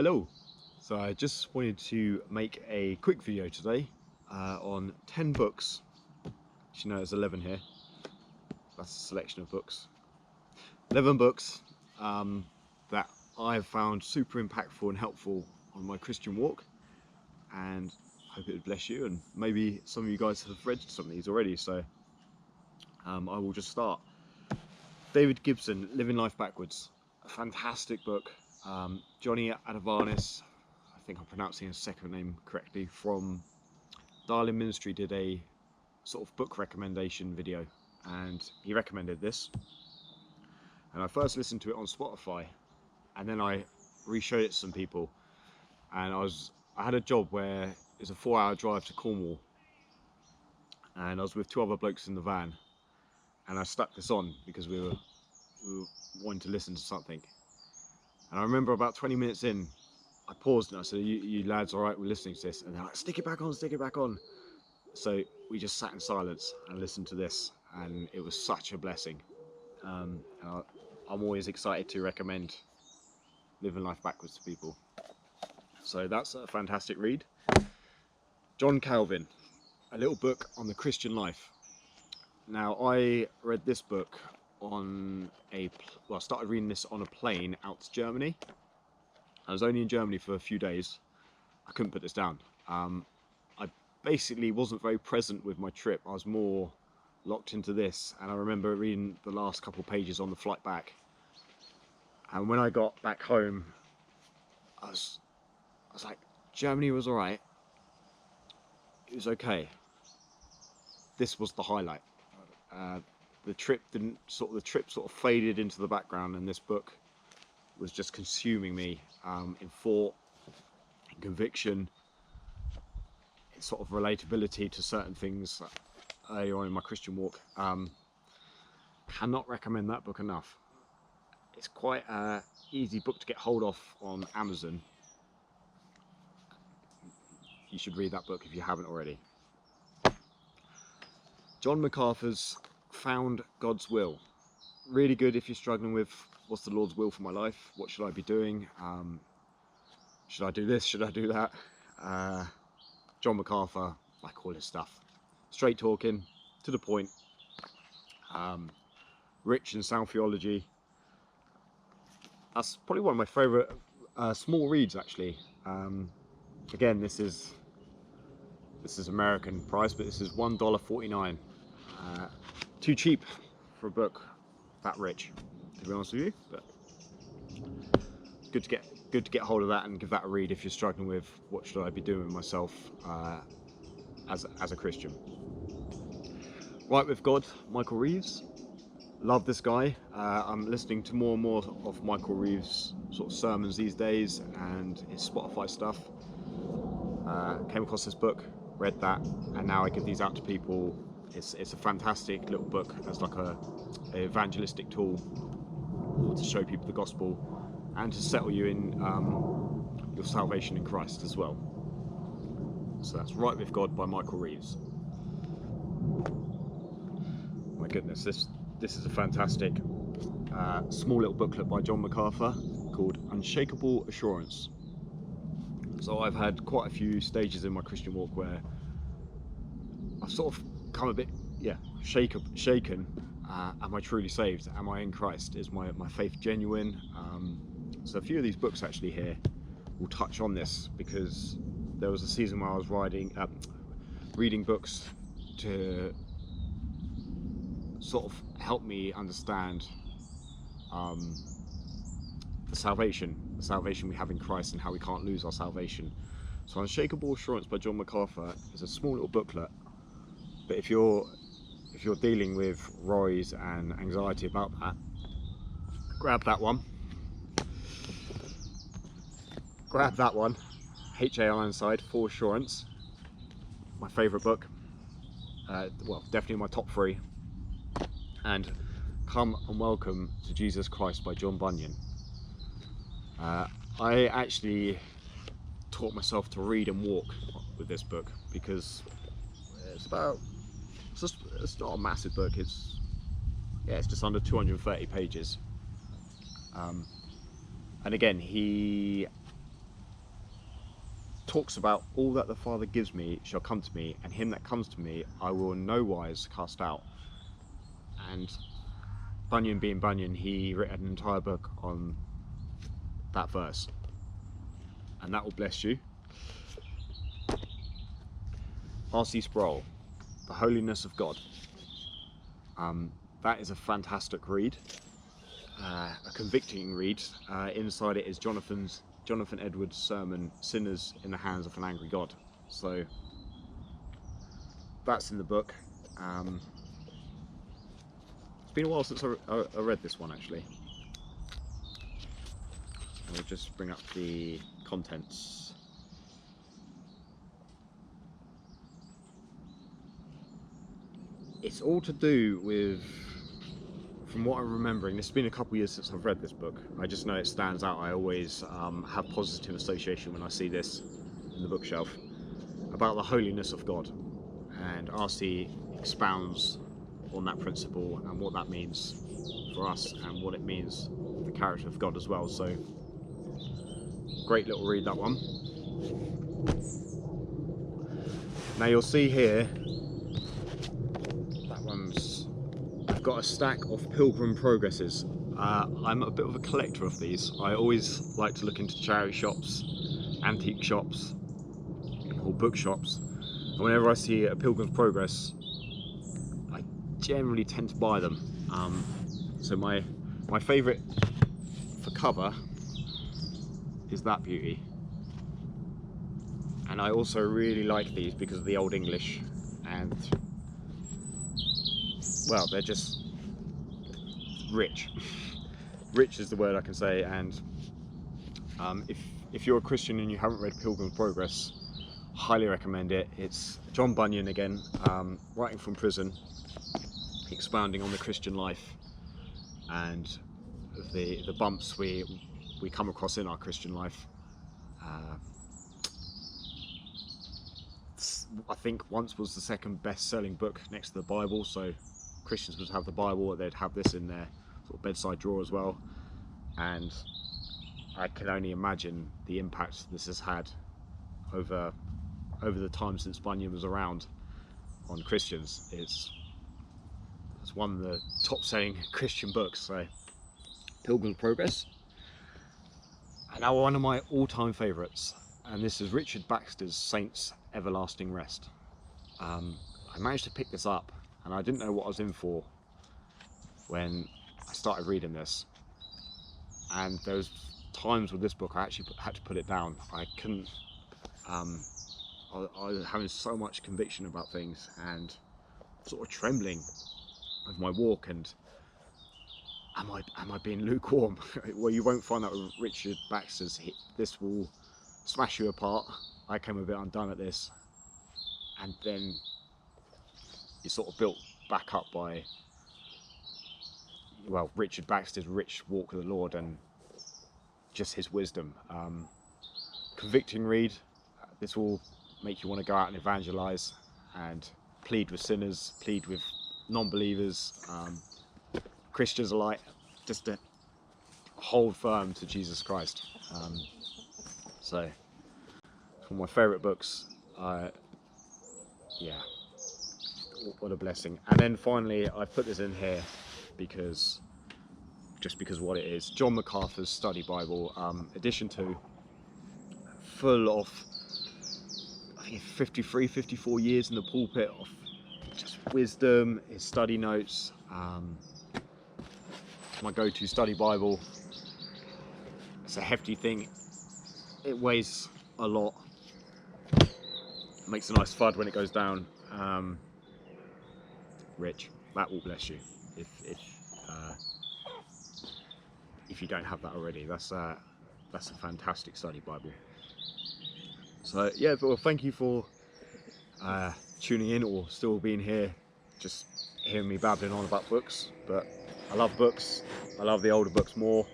Hello. So I just wanted to make a quick video today on 10 books. You know, there's 11 here. That's a selection of books. 11 books that I've found super impactful and helpful on my Christian walk, and I hope it would bless you. And maybe some of you guys have read some of these already, so I will just start. David Gibson, Living Life Backwards. A fantastic book. Johnny Adavanis, I think I'm pronouncing his second name correctly, from Darling Ministry, did a sort of book recommendation video, and he recommended this, and I first listened to it on Spotify, and then I re-showed it to some people, and I had a job where it's a 4-hour drive to Cornwall, and I was with 2 other blokes in the van, and I stuck this on because we were wanting to listen to something. And I remember about 20 minutes in, I paused and I said, you lads all right, we're listening to this? And they're like, stick it back on, stick it back on. So we just sat in silence and listened to this, and it was such a blessing. I'm always excited to recommend Living Life Backwards to people. So that's a fantastic read. John Calvin, A Little Book on the Christian Life. Now, I read this book on I started reading this on a plane out to Germany. I was only in Germany for a few days. I couldn't put this down. I basically wasn't very present with my trip. I was more locked into this, and I remember reading the last couple pages on the flight back. And when I got back home, I was like, Germany was alright. It was okay. This was the highlight. The trip sort of faded into the background, and this book was just consuming me in thought, in conviction, in sort of relatability to certain things earlier on in my Christian walk. Cannot recommend that book enough. It's quite an easy book to get hold of on Amazon. You should read that book if you haven't already. John MacArthur's Found God's Will. Really good if you're struggling with what's the Lord's will for my life, what should I be doing, should I do this, should I do that. John MacArthur, like all his stuff, straight talking, to the point, rich in sound theology. That's probably one of my favourite small reads, actually. Again, this is American price, but this is $1.49. Too cheap for a book that rich, to be honest with you, but good to get hold of that and give that a read if you're struggling with what should I be doing with myself as a Christian. Right with God, Michael Reeves. Love this guy. I'm listening to more and more of Michael Reeves' sort of sermons these days, and his Spotify stuff. Came across this book, read that, and now I give these out to people. It's a fantastic little book as like a evangelistic tool to show people the gospel and to settle you in your salvation in Christ as well. So that's Right with God by Michael Reeves. My goodness, this is a fantastic small little booklet by John MacArthur called Unshakable Assurance. So I've had quite a few stages in my Christian walk where I've sort of come a bit shaken. Am I truly saved? Am I in Christ? Is my faith genuine? So a few of these books actually here will touch on this, because there was a season where I was reading books to sort of help me understand the salvation we have in Christ and how we can't lose our salvation. So Unshakable Assurance by John MacArthur is a small little booklet, but if you're dealing with worries and anxiety about that, grab that one. H.A. Ironside, For Assurance. My favourite book. Well, definitely my top 3. And Come and Welcome to Jesus Christ by John Bunyan. I actually taught myself to read and walk with this book, because it's not a massive book. It's just under 230 pages. And again, he talks about all that the Father gives me shall come to me, and him that comes to me I will in no wise cast out. And Bunyan being Bunyan, he wrote an entire book on that verse, and that will bless you. R.C. Sproul, The Holiness of God. That is a fantastic read, a convicting read. Inside it is Jonathan Edwards' sermon, Sinners in the Hands of an Angry God. So that's in the book. It's been a while since I read this one, actually. I'll just bring up the contents. It's all to do with, from what I'm remembering, this has been a couple of years since I've read this book. I just know it stands out. I always have positive association when I see this in the bookshelf, about the holiness of God. And R.C. expounds on that principle and what that means for us and what it means for the character of God as well. So, great little read, that one. Now you'll see here, I've got a stack of Pilgrim Progresses. I'm a bit of a collector of these. I always like to look into charity shops, antique shops, or bookshops. And whenever I see a Pilgrim's Progress, I generally tend to buy them. So my favourite for cover is that beauty. And I also really like these because of the Old English, and well, they're just rich. Rich is the word I can say. And if you're a Christian and you haven't read Pilgrim's Progress, highly recommend it. It's John Bunyan again, writing from prison, expounding on the Christian life and the bumps we come across in our Christian life. I think once was the second best-selling book next to the Bible, so Christians would have the Bible, they'd have this in their sort of bedside drawer as well. And I can only imagine the impact this has had over the time since Bunyan was around on Christians. It's one of the top-selling Christian books. So Pilgrim's Progress. And now one of my all-time favourites, and this is Richard Baxter's Saints' Everlasting Rest. I managed to pick this up, and I didn't know what I was in for when I started reading this. And there was times with this book I actually had to put it down. I couldn't. I was having so much conviction about things and sort of trembling with my walk. And am I being lukewarm? Well, you won't find that with Richard Baxter's. This will smash you apart. I came a bit undone at this, and then you're sort of built back up by, well, Richard Baxter's rich walk with the Lord and just his wisdom. Convicting read. This will make you want to go out and evangelize and plead with sinners, plead with non-believers, Christians alike, just to hold firm to Jesus Christ. So it's one of my favourite books. Yeah, what a blessing. And then finally, I put this in here because what it is. John MacArthur's Study Bible, edition 2, full of, I think, 53, 54 years in the pulpit of just wisdom, his study notes. My go-to study Bible. It's a hefty thing. It weighs a lot. Makes a nice thud when it goes down. Rich, that will bless you if you don't have that already. That's a fantastic study Bible. So yeah, well, thank you for tuning in or still being here, just hearing me babbling on about books. But I love books. I love the older books more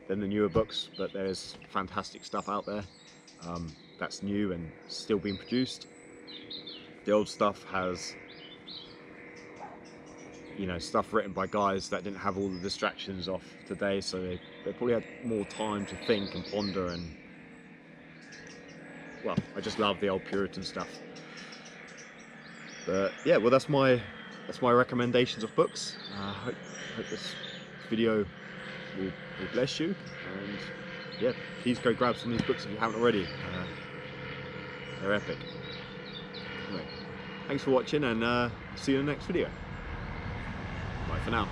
than the newer books, but there's fantastic stuff out there that's new and still being produced. The old stuff has, you know, stuff written by guys that didn't have all the distractions of today, so they probably had more time to think and ponder and well, I just love the old Puritan stuff. But yeah, well, that's my recommendations of books. Hope this video will bless you, and yeah, please go grab some of these books if you haven't already. They're epic. Anyway, thanks for watching, and see you in the next video. Bye for now.